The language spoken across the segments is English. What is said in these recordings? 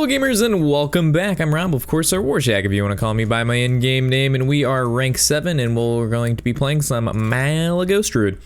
Hello gamers and welcome back. I'm Rob, of course, or Warshack if you want to call me by my in-game name, and we are rank 7 and we're going to be playing some Malygos Druid.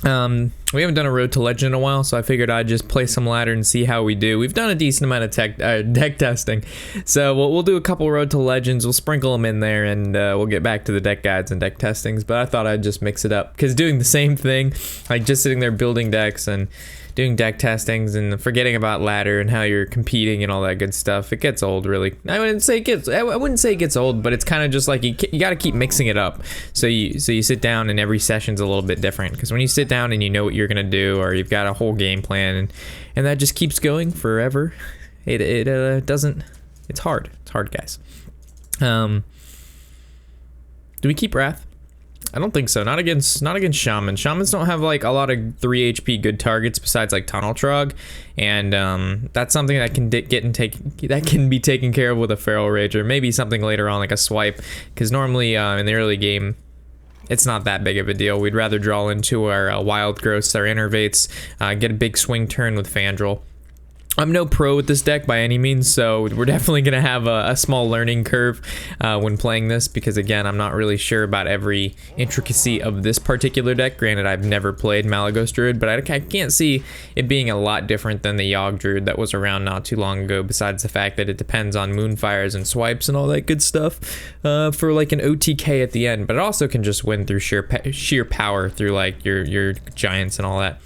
We haven't done a Road to Legend in a while, so I figured I'd just play some ladder and see how we do. We've done a decent amount of deck testing, so we'll do a couple Road to Legends, we'll sprinkle them in there, and we'll get back to the deck guides and deck testings, but I thought I'd just mix it up, because doing the same thing, like just sitting there building decks and doing deck testings and forgetting about ladder and how you're competing and all that good stuff, it gets old, really. I wouldn't say it gets old, but it's kind of just like you got to keep mixing it up. So you sit down and every session's a little bit different, because when you sit down and you know what you're gonna do, or you've got a whole game plan, and that just keeps going forever, it doesn't. It's hard. It's hard, guys. Do we keep Wrath? I don't think so. Not against Shaman. Shamans don't have like a lot of 3 HP good targets besides like Tunnel Trog, and that's something that can be taken care of with a Feral Rage, or maybe something later on like a Swipe, because normally in the early game it's not that big of a deal. We'd rather draw into our Wild Growths, our Innervates, get a big swing turn with Fandral. I'm no pro with this deck by any means, so we're definitely going to have a small learning curve when playing this, because again, I'm not really sure about every intricacy of this particular deck. Granted, I've never played Malygos Druid, but I can't see it being a lot different than the Yogg Druid that was around not too long ago, besides the fact that it depends on Moonfires and Swipes and all that good stuff for like an OTK at the end, but it also can just win through sheer power through like your Giants and all that.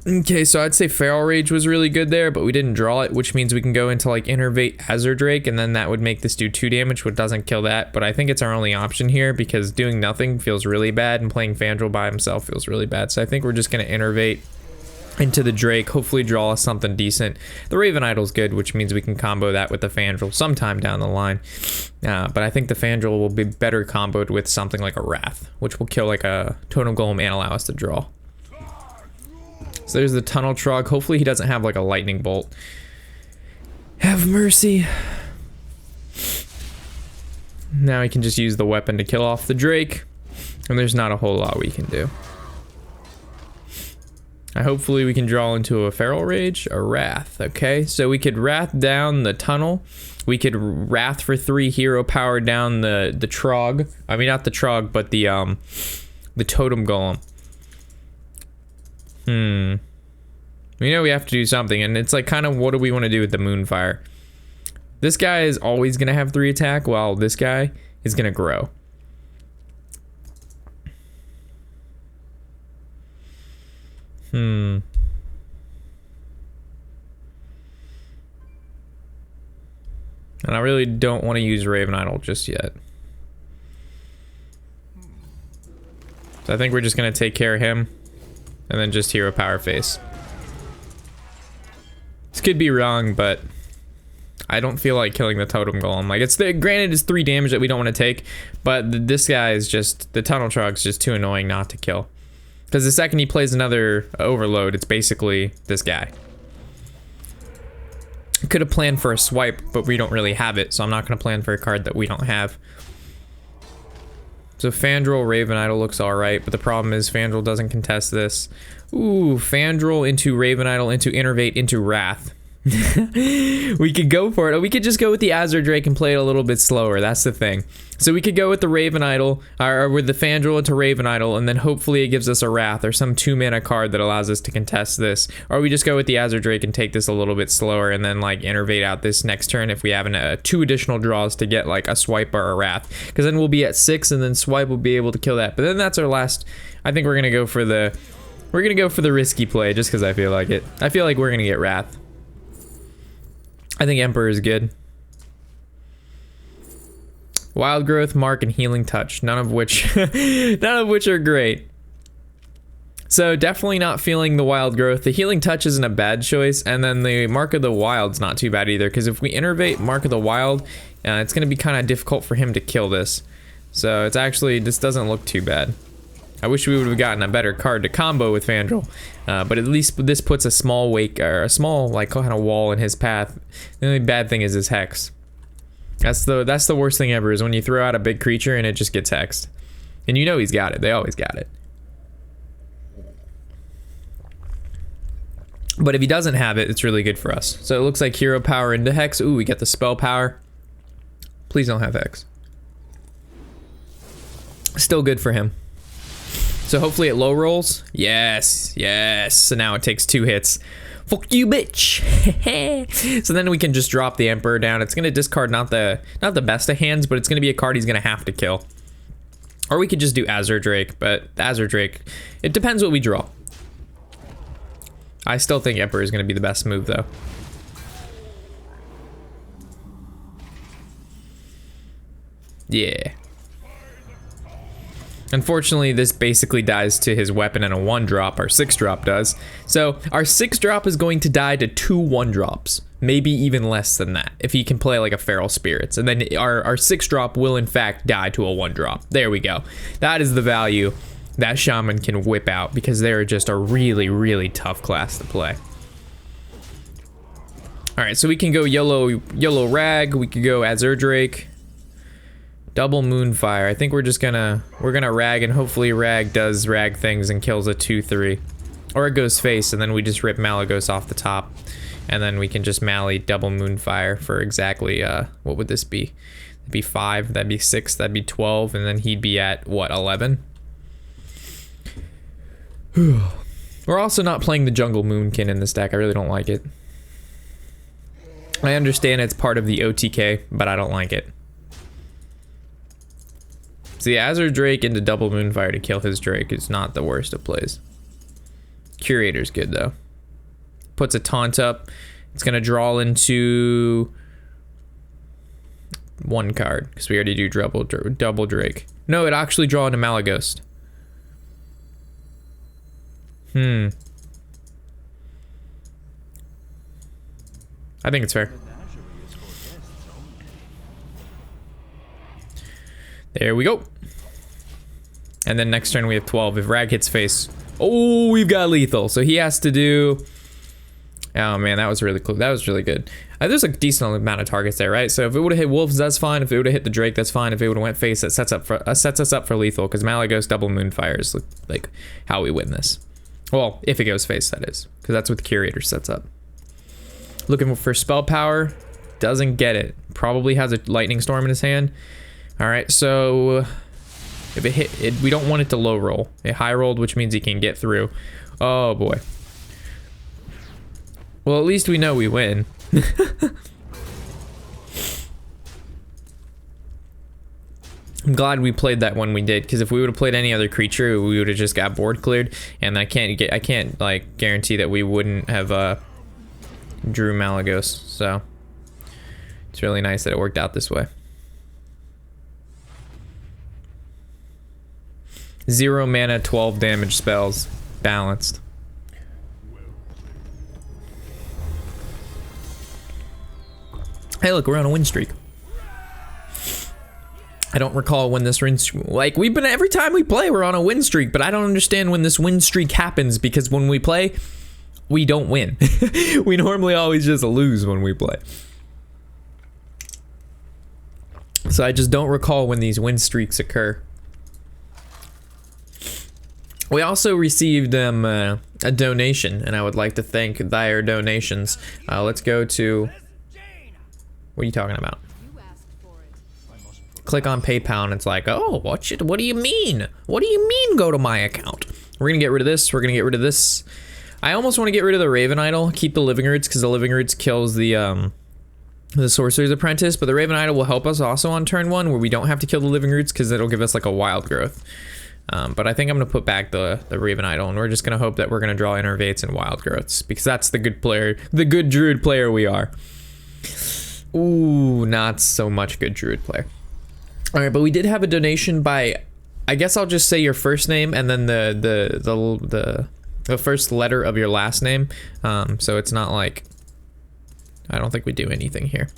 Okay, so I'd say Feral Rage was really good there, but we didn't draw it, which means we can go into like Innervate Azure Drake, and then that would make this do 2 damage, which doesn't kill that, but I think it's our only option here, because doing nothing feels really bad, and playing Fandral by himself feels really bad, so I think we're just going to Innervate into the Drake, hopefully draw us something decent. The Raven Idol's good, which means we can combo that with the Fandral sometime down the line, but I think the Fandral will be better comboed with something like a Wrath, which will kill like a Totem Golem and allow us to draw. So there's the Tunnel Trog. Hopefully he doesn't have like a Lightning Bolt. Have mercy. Now he can just use the weapon to kill off the Drake, and there's not a whole lot we can do. Hopefully we can draw into a Feral Rage, a Wrath. Okay, so we could Wrath down the Tunnel. We could Wrath for 3 hero power down the Trog. I mean, not the Trog, but the Totem Golem. We know we have to do something, and it's like kind of what do we want to do with the Moonfire? This guy is always going to have 3 attack, while this guy is going to grow. And I really don't want to use Raven Idol just yet. So I think we're just going to take care of him, and then just hero power face. This could be wrong, but I don't feel like killing the Totem Golem. Like, granted it's 3 damage that we don't want to take, but this guy is just, the Tunnel Trog's just too annoying not to kill. Because the second he plays another Overload, it's basically this guy. Could have planned for a Swipe, but we don't really have it, so I'm not going to plan for a card that we don't have. So Fandral, Raven Idol looks alright, but the problem is Fandral doesn't contest this. Ooh, Fandral into Raven Idol, into Innervate, into Wrath. We could go for it. Or we could just go with the Azure Drake and play it a little bit slower. That's the thing. So we could go with the Raven Idol, or with the Fandral into Raven Idol, and then hopefully it gives us a Wrath or some 2-mana card that allows us to contest this. Or we just go with the Azure Drake and take this a little bit slower, and then like Innervate out this next turn if we have 2 additional draws to get like a Swipe or a Wrath. Because then we'll be at 6, and then Swipe will be able to kill that. But then that's our last. I think we're gonna go for the risky play, just because I feel like it. I feel like we're gonna get Wrath. I think Emperor is good. Wild Growth, Mark, and Healing Touch, none of which are great. So definitely not feeling the Wild Growth. The Healing Touch isn't a bad choice, and then the Mark of the Wild's not too bad either, because if we Innervate Mark of the Wild, it's going to be kind of difficult for him to kill this. So it's actually, this doesn't look too bad. I wish we would have gotten a better card to combo with Fandral, but at least this puts a small wake, or a small like kind of wall in his path. The only bad thing is his Hex. That's the worst thing ever, is when you throw out a big creature and it just gets hexed. And you know he's got it. They always got it. But if he doesn't have it, it's really good for us. So it looks like hero power into Hex. Ooh, we get the spell power. Please don't have Hex. Still good for him. So hopefully it low rolls. Yes, yes. So now it takes 2 hits. Fuck you, bitch. So then we can just drop the Emperor down. It's gonna discard not the best of hands, but it's gonna be a card he's gonna have to kill. Or we could just do Azure Drake, but Azure Drake, it depends what we draw. I still think Emperor is gonna be the best move though. Yeah. Unfortunately, this basically dies to his weapon and a 1-drop. Our 6-drop does. So our 6-drop is going to die to 2 1-drops. Maybe even less than that, if he can play like a Feral Spirits. And then our 6-drop will in fact die to a 1-drop. There we go. That is the value that Shaman can whip out, because they're just a really, really tough class to play. Alright, so we can go yellow Rag. We could go Azure Drake. Double Moonfire. I think we're gonna Rag, and hopefully Rag does Rag things and kills a 2/3. Or it goes face, and then we just rip Malygos off the top. And then we can just Mally double Moonfire for exactly, what would this be? That'd be 5, that'd be 6, that'd be 12, and then he'd be at, what, 11? We're also not playing the Jungle Moonkin in this deck. I really don't like it. I understand it's part of the OTK, but I don't like it. See, Azure Drake into double Moonfire to kill his Drake is not the worst of plays. Curator's good though. Puts a taunt up. It's gonna draw into 1 card because we already do double Drake. No, it actually draw into Malygos. I think it's fair. There we go. And then next turn we have 12. If Rag hits face, oh, we've got lethal. So he has to do. Oh man, that was really cool. That was really good. There's a decent amount of targets there, right? So if it would have hit wolves, that's fine. If it would have hit the Drake, that's fine. If it would have went face, that sets us up for lethal, because Malygos double Moonfire is like how we win this. Well, if it goes face, that is, because that's what the Curator sets up. Looking for spell power, doesn't get it. Probably has a Lightning Storm in his hand. All right, so if it hit, we don't want it to low roll. It high rolled, which means he can get through. Oh boy. Well, at least we know we win. I'm glad we played that one we did, because if we would have played any other creature, we would have just got board cleared, and I can't like guarantee that we wouldn't have drew Malygos. So it's really nice that it worked out this way. 0 mana, 12 damage spells, balanced. Hey, look, we're on a win streak. I don't recall when this win streak, like, every time we play, we're on a win streak, but I don't understand when this win streak happens, because when we play, we don't win. We normally always just lose when we play. So I just don't recall when these win streaks occur. We also received a donation, and I would like to thank their donations. Let's go to... What are you talking about? Click on PayPal, and it's like, oh, what do you mean? What do you mean go to my account? We're gonna get rid of this. We're gonna get rid of this. I almost want to get rid of the Raven Idol, keep the Living Roots, because the Living Roots kills the Sorcerer's Apprentice, but the Raven Idol will help us also on turn 1, where we don't have to kill the Living Roots, because it'll give us like a Wild Growth. But I think I'm gonna put back the Raven Idol, and we're just gonna hope that we're gonna draw Innervates and Wild Growths, because that's the good player, the good Druid player we are. Ooh, not so much good Druid player. All right, but we did have a donation by, I guess I'll just say your first name and then the first letter of your last name. So it's not like, I don't think we do anything here.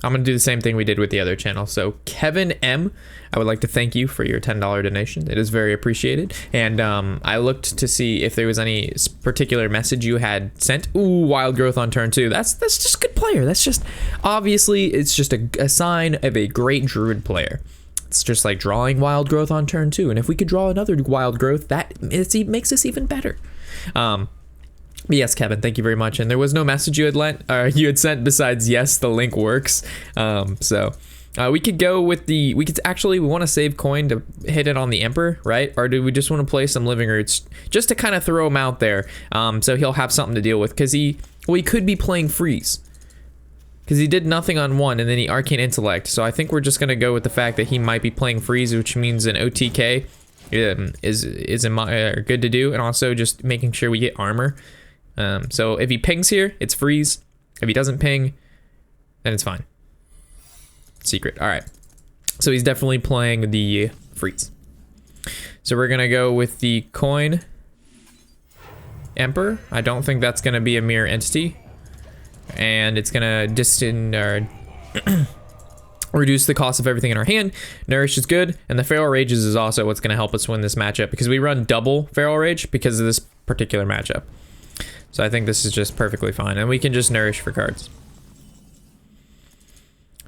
I'm gonna do the same thing we did with the other channel. So Kevin M, I would like to thank you for your $10 donation. It is very appreciated. And I looked to see if there was any particular message you had sent. Ooh, Wild Growth on turn 2. That's just good player. That's just, obviously, it's just a sign of a great Druid player. It's just like drawing Wild Growth on turn 2. And if we could draw another Wild Growth, that makes us even better. Yes, Kevin, thank you very much. And there was no message you had sent besides yes, the link works. We could go with we want to save coin to hit it on the Emperor, right? Or do we just want to play some Living Roots just to kind of throw him out there, so he'll have something to deal with, because he could be playing Freeze, because he did nothing on one and then he Arcane Intellect. So I think we're just gonna go with the fact that he might be playing Freeze, which means an OTK is good to do, and also just making sure we get armor. So if he pings here, it's Freeze. If he doesn't ping, then it's fine. Secret. All right. So he's definitely playing the Freeze. So we're gonna go with the coin Emperor. I don't think that's gonna be a mirror entity, and it's gonna reduce the cost of everything in our hand. Nourish is good, and the Feral Rages is also what's gonna help us win this matchup, because we run double Feral Rage because of this particular matchup. So I think this is just perfectly fine, and we can just Nourish for cards.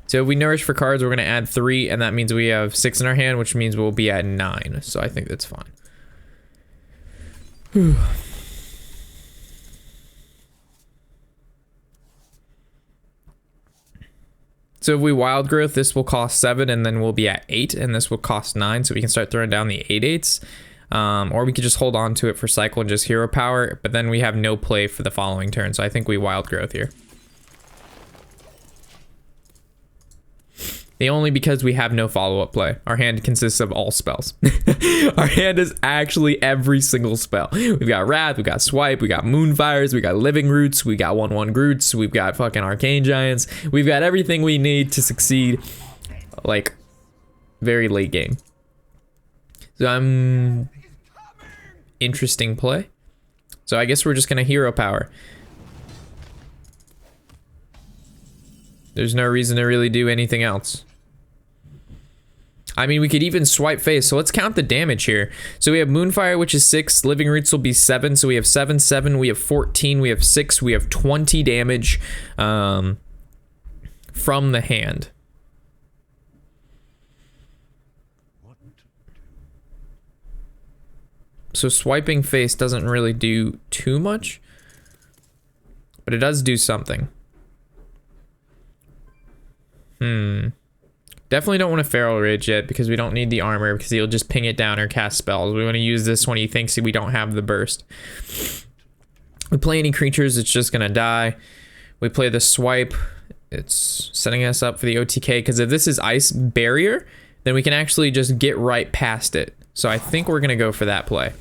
So if we Nourish for cards, we're gonna add 3, and that means we have 6 in our hand, which means we'll be at 9. So I think that's fine. Whew. So if we Wild Growth, this will cost 7, and then we'll be at 8, and this will cost 9, so we can start throwing down the 8/8s. Or we could just hold on to it for cycle and just hero power, but then we have no play for the following turn, so I think we Wild Growth here. Only because we have no follow-up play. Our hand consists of all spells. Our hand is actually every single spell. We've got Wrath, we've got Swipe, we got Moonfires, we got Living Roots, we got 1/1 Groots, we've got fucking Arcane Giants. We've got everything we need to succeed, like, very late game. So interesting play. So I guess we're just gonna hero power. There's no reason to really do anything else. I mean, we could even swipe face. So let's count the damage here. So we have Moonfire, which is 6. Living Roots will be 7. So we have 7, 7. We have 14. We have 6. We have 20 damage from the hand. So swiping face doesn't really do too much, but it does do something. Definitely don't want to Feral Rage yet, because we don't need the armor, because he'll just ping it down or cast spells. We want to use this when he thinks we don't have the burst. We play any creatures, it's just gonna die. We play the Swipe, it's setting us up for the OTK, because if this is Ice Barrier, then we can actually just get right past it. So I think we're gonna go for that play,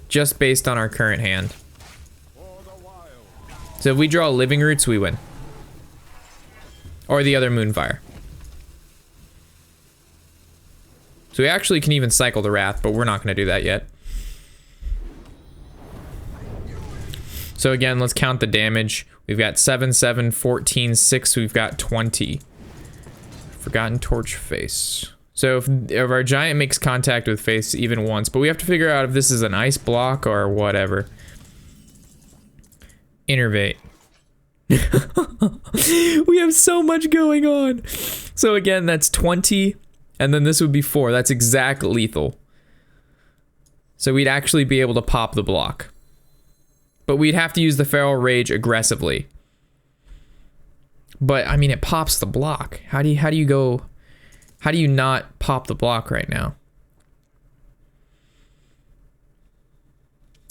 just based on our current hand. So if we draw Living Roots, we win. Or the other Moonfire. So we actually can even cycle the Wrath, but we're not going to do that yet. So again, let's count the damage. We've got 7, 7, 14, 6. We've got 20. Forgotten Torch face. So if our giant makes contact with face even once, but we have to figure out if this is an ice block or whatever. Innervate. We have so much going on. So again, that's 20, and then this would be 4. That's exact lethal. So we'd actually be able to pop the block, but we'd have to use the Feral Rage aggressively. But I mean, it pops the block. How do you not pop the block right now?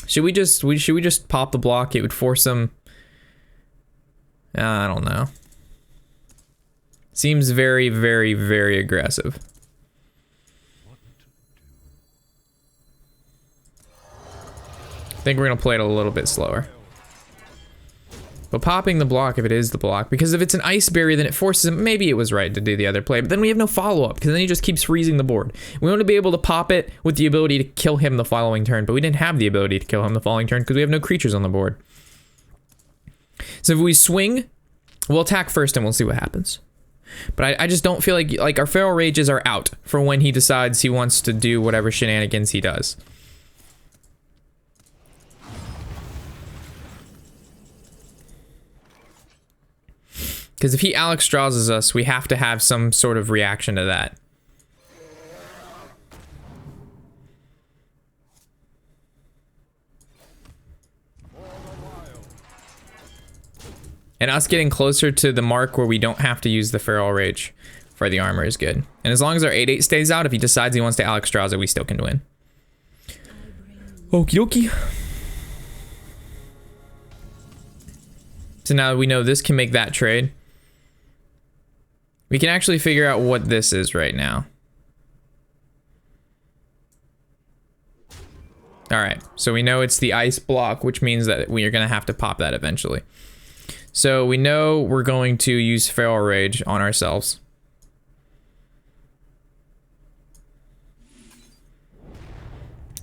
Should we just pop the block? It would force him. I don't know. Seems very, very, very aggressive. I think we're gonna play it a little bit slower. But popping the block, if it is the block, because if it's an Ice Barrier, then it forces him. Maybe it was right to do the other play, but then we have no follow-up, because then he just keeps freezing the board. We want to be able to pop it with the ability to kill him the following turn, but we didn't have the ability to kill him the following turn because we have no creatures on the board. So if we swing, we'll attack first and we'll see what happens. But I just don't feel like our Feral Rages are out for when he decides he wants to do whatever shenanigans he does. Because if he Alex Strawses us, we have to have some sort of reaction to that. And us getting closer to the mark where we don't have to use the Feral Rage for the armor is good. And as long as our 8/8 stays out, if he decides he wants to Alexstrasza, we still can win. Okie dokie. So now we know this can make that trade. We can actually figure out what this is right now. All right, so we know it's the ice block, which means that we are gonna have to pop that eventually. So we know we're going to use Feral Rage on ourselves.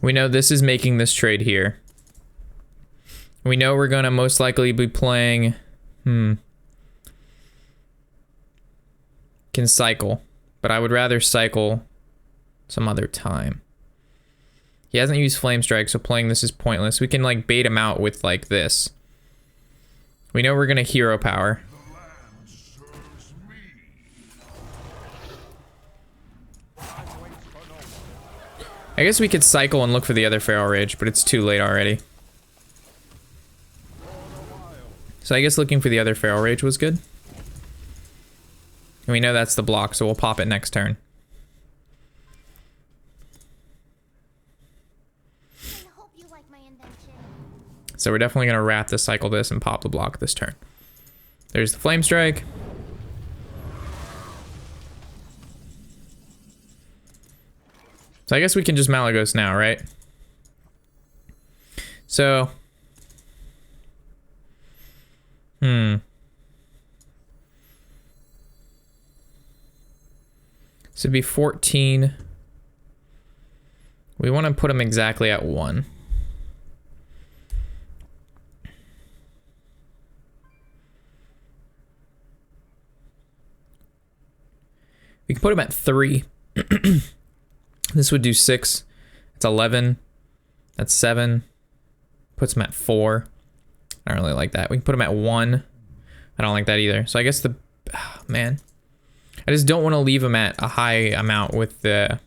We know this is making this trade here. We know we're gonna most likely be playing, can cycle, but I would rather cycle some other time. He hasn't used Flame Strike, so playing this is pointless. We can like bait him out with like this. We know we're gonna hero power. I guess we could cycle and look for the other Feral Rage, but it's too late already. So I guess looking for the other Feral Rage was good. And we know that's the block, so we'll pop it next turn. So we're definitely gonna Wrath to cycle this and pop the block this turn. There's the Flame Strike. So I guess we can just Malygos now, right? So, this would be 14. We want to put him exactly at 1. We can put him at 3. This would do 6. It's 11. That's 7. Puts him at 4. I don't really like that. We can put him at 1. I don't like that either. So I guess the... Oh, man. I just don't want to leave him at a high amount with the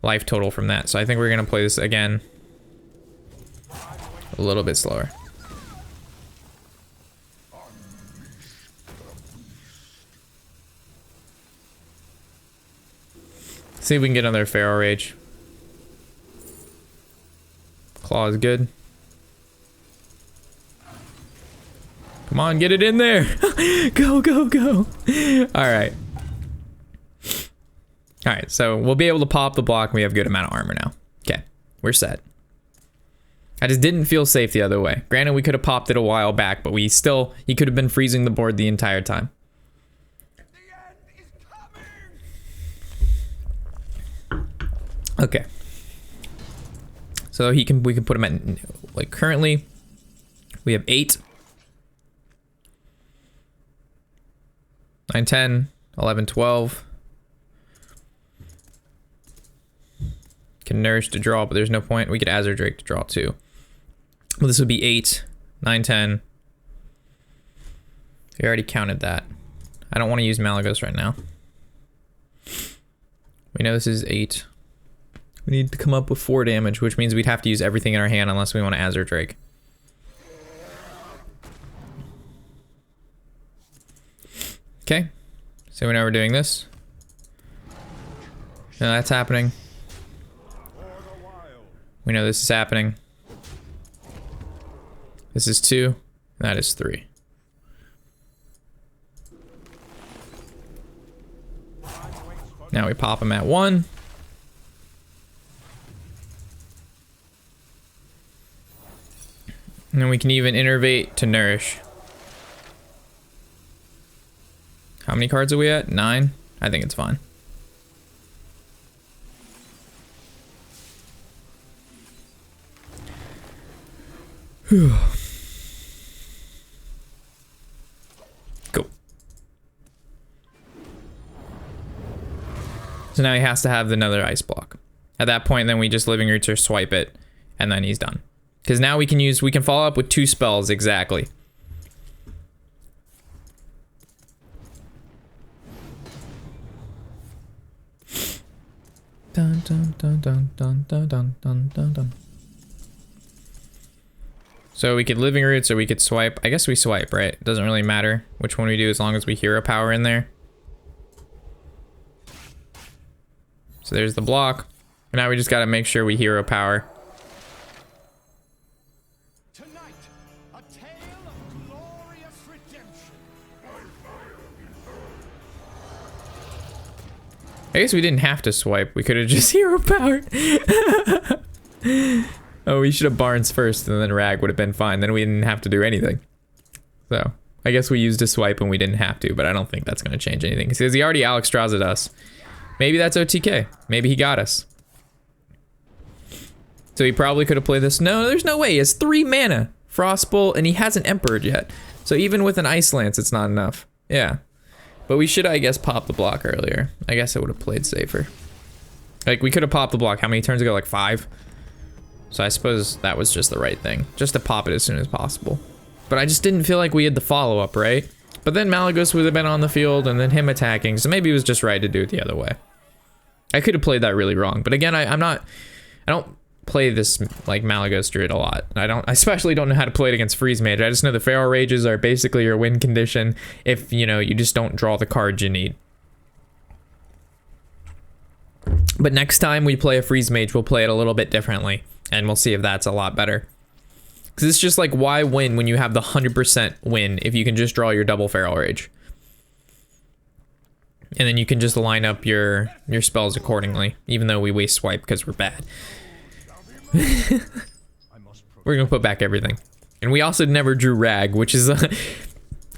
life total from that. So I think we're going to play this again a little bit slower. See if we can get another Feral Rage. Claw is good. Come on, get it in there. Go, go, go. All right. All right, so we'll be able to pop the block and we have a good amount of armor now. Okay, we're set. I just didn't feel safe the other way. Granted, we could have popped it a while back, but he could have been freezing the board the entire time. Okay. So we can put him at, like, currently we have 8, 9, 10, 11, 12. Can Nourish to draw, but there's no point. We could Azure Drake to draw too. Well, this would be 8, 9, 10. We already counted that. I don't want to use Malygos right now. We know this is 8. We need to come up with 4 damage, which means we'd have to use everything in our hand unless we want to Azure Drake. Okay, so we know we're doing this. No, that's happening. We know this is happening. This is 2, and that is 3. Now we pop him at 1. And then we can even innervate to Nourish. How many cards are we at? 9? I think it's fine. Cool. So now he has to have another ice block. At that point, then we just Living Roots or swipe it, and then he's done. Because now we can follow up with 2 spells exactly. Dun dun dun dun dun dun dun dun dun dun. So we could Living Roots or we could swipe. I guess we swipe, right? It doesn't really matter which one we do as long as we hero power in there. So there's the block. And now we just gotta make sure we hero power. Tonight, a tale of glorious redemption. I guess we didn't have to swipe. We could have just hero powered. Oh, we should have Barnes first and then Rag would have been fine. Then we didn't have to do anything. So I guess we used a swipe and we didn't have to, but I don't think that's going to change anything. Because he already Alex draws at us. Maybe that's OTK. Maybe he got us. So he probably could have played this. No, there's no way. He has 3 mana. Frostbolt, and he hasn't Empered yet. So even with an Ice Lance, it's not enough. Yeah. But we should, I guess, pop the block earlier. I guess I would have played safer. Like, we could have popped the block. How many turns ago? Like 5? So I suppose that was just the right thing. Just to pop it as soon as possible. But I just didn't feel like we had the follow-up, right? But then Malygos would have been on the field, and then him attacking. So maybe it was just right to do it the other way. I could have played that really wrong. But again, I don't play this like Malygos Druid a lot. I especially don't know how to play it against Freeze Mage. I just know the Feral Rages are basically your win condition if, you know, you just don't draw the cards you need. But next time we play a Freeze Mage, we'll play it a little bit differently. And we'll see if that's a lot better. Because it's just like, why win when you have the 100% win if you can just draw your double Feral Rage? And then you can just line up your spells accordingly, even though we waste swipe because we're bad. We're gonna put back everything. And we also never drew Rag, which is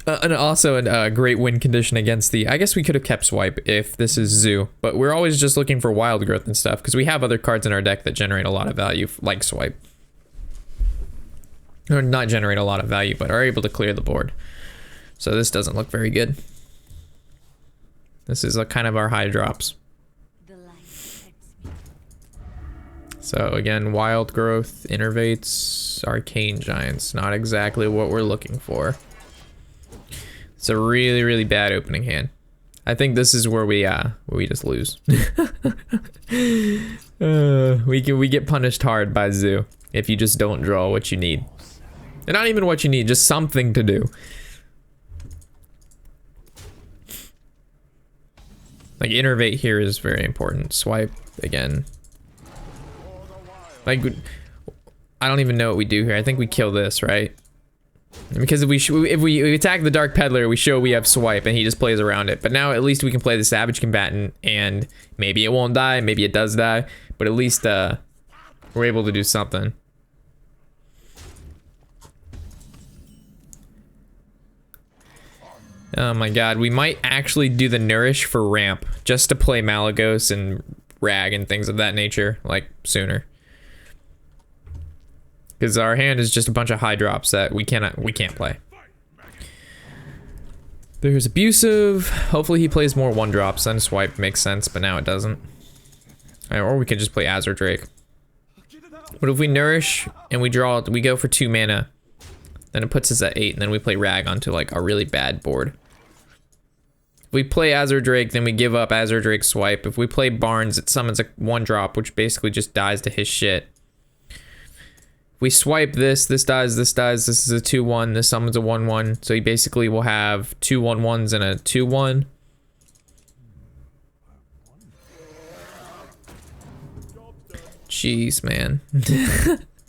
also a great win condition against the... I guess we could have kept swipe if this is Zoo, but we're always just looking for wild growth and stuff because we have other cards in our deck that generate a lot of value, like swipe. Or not generate a lot of value, but are able to clear the board. So this doesn't look very good. This is kind of our high drops. So again, Wild Growth, Innervates, Arcane Giants. Not exactly what we're looking for. It's a really, really bad opening hand. I think this is where we just lose. We get punished hard by Zoo if you just don't draw what you need. And not even what you need, just something to do. Like, Innervate here is very important. Swipe, again. Like, I don't even know what we do here. I think we kill this, right? Because if we attack the Dark Peddler, we show we have swipe, and he just plays around it. But now, at least we can play the Savage Combatant, and maybe it won't die, maybe it does die. But at least, we're able to do something. Oh my god, we might actually do the Nourish for ramp, just to play Malygos and Rag and things of that nature, like, sooner. Because our hand is just a bunch of high drops that we can't play. There's Abusive. Hopefully he plays more 1-drops, then swipe makes sense, but now it doesn't. Or we can just play Azure Drake. But if we Nourish and we go for 2 mana, then it puts us at 8, and then we play Rag onto like a really bad board. If we play Azure Drake, then we give up Azure Drake swipe. If we play Barnes, it summons a 1-drop, which basically just dies to his shit. If we swipe this dies, this is a 2-1, this summons a 1-1. So he basically will have 2 1-1s and a 2-1. Jeez, man.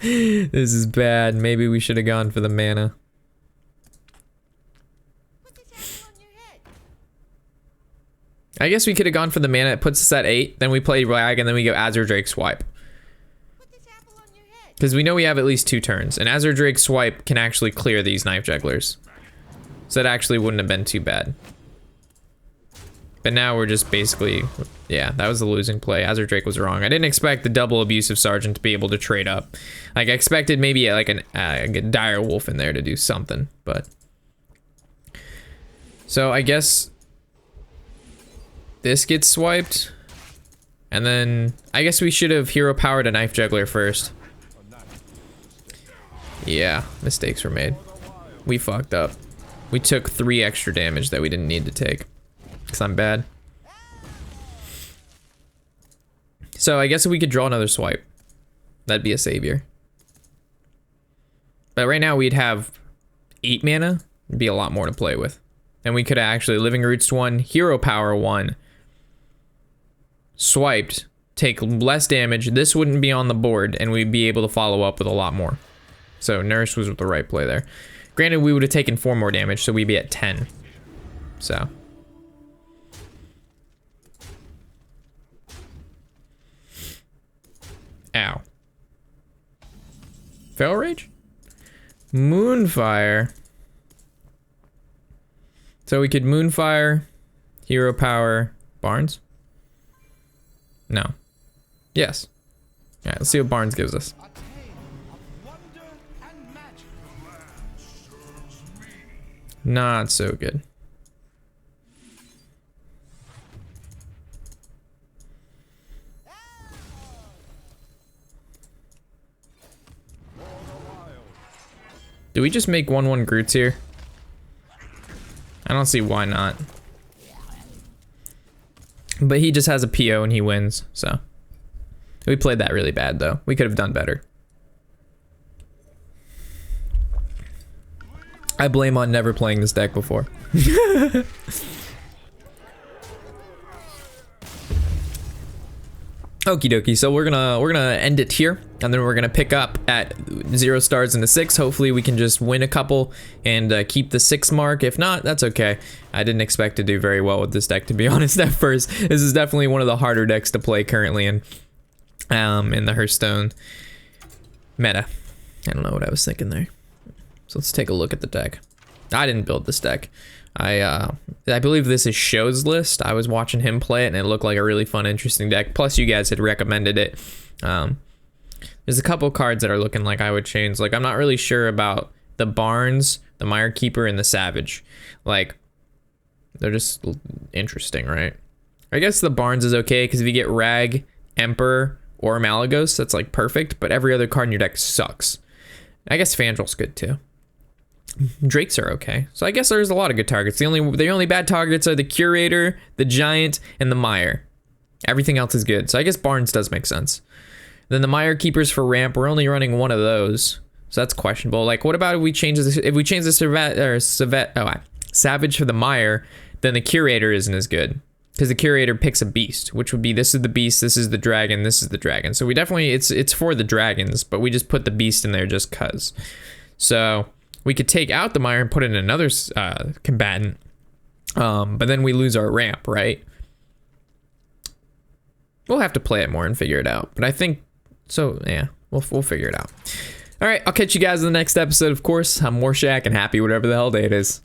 This is bad. Maybe we should have gone for the mana. I guess we could have gone for the mana. It puts us at 8. Then we play Rag, and then we go Azure Drake swipe. Because we know we have at least 2 turns. And Azure Drake swipe can actually clear these Knife Jugglers. So that actually wouldn't have been too bad. But now we're just basically... Yeah, that was the losing play. Azure Drake was wrong. I didn't expect the double Abusive Sergeant to be able to trade up. Like, I expected maybe like a Dire Wolf in there to do something. But... So, I guess... This gets swiped. And then... I guess we should have hero powered a Knife Juggler first. Yeah, mistakes were made. We fucked up. We took 3 extra damage that we didn't need to take. Because I'm bad. So I guess if we could draw another swipe, that'd be a savior. But right now we'd have 8 mana. It'd be a lot more to play with. And we could actually Living Roots 1, Hero Power 1, swiped, take less damage. This wouldn't be on the board, and we'd be able to follow up with a lot more. So Nourish was the right play there. Granted, we would have taken 4 more damage, so we'd be at 10. So. Ow. Feral Rage? Moonfire. So we could Moonfire, Hero Power, Barnes? No. Yes. Alright, let's see what Barnes gives us. A tale of wonder and magic. Not so good. Do we just make 1/1 Groots here? I don't see why not. But he just has a PO and he wins, so. We played that really bad though. We could have done better. I blame on never playing this deck before. Okie dokie, so we're gonna end it here, and then we're gonna pick up at 0 stars into 6. Hopefully we can just win a couple and keep the 6 mark. If not, that's okay. I didn't expect to do very well with this deck, to be honest, at first. This is definitely one of the harder decks to play currently in the Hearthstone meta. I don't know what I was thinking there. So let's take a look at the deck. I didn't build this deck. I believe this is Show's list. I was watching him play it and it looked like a really fun, interesting deck. Plus you guys had recommended it. There's a couple cards that are looking like I would change. Like I'm not really sure about the Barnes, the Mire Keeper, and the Savage. Like they're just interesting, right? I guess the Barnes is okay because if you get Rag, Emperor, or Malygos, that's like perfect. But every other card in your deck sucks. I guess Fandrel's good too. Drakes are okay. So I guess there's a lot of good targets. The only bad targets are the Curator, the Giant, and the Mire. Everything else is good. So I guess Barnes does make sense. Then the Mire Keepers for ramp, we're only running one of those. So that's questionable. Like what about if we change this, if we change the Savage for the Mire, then the Curator isn't as good. Because the Curator picks a beast, which would be this is the beast, this is the dragon, this is the dragon. So we definitely, it's for the dragons, but we just put the beast in there just cuz. So we could take out the Mire and put in another combatant, but then we lose our ramp, right? We'll have to play it more and figure it out. But I think, so yeah, we'll figure it out. All right, I'll catch you guys in the next episode, of course. I'm Warshack and happy whatever the hell day it is.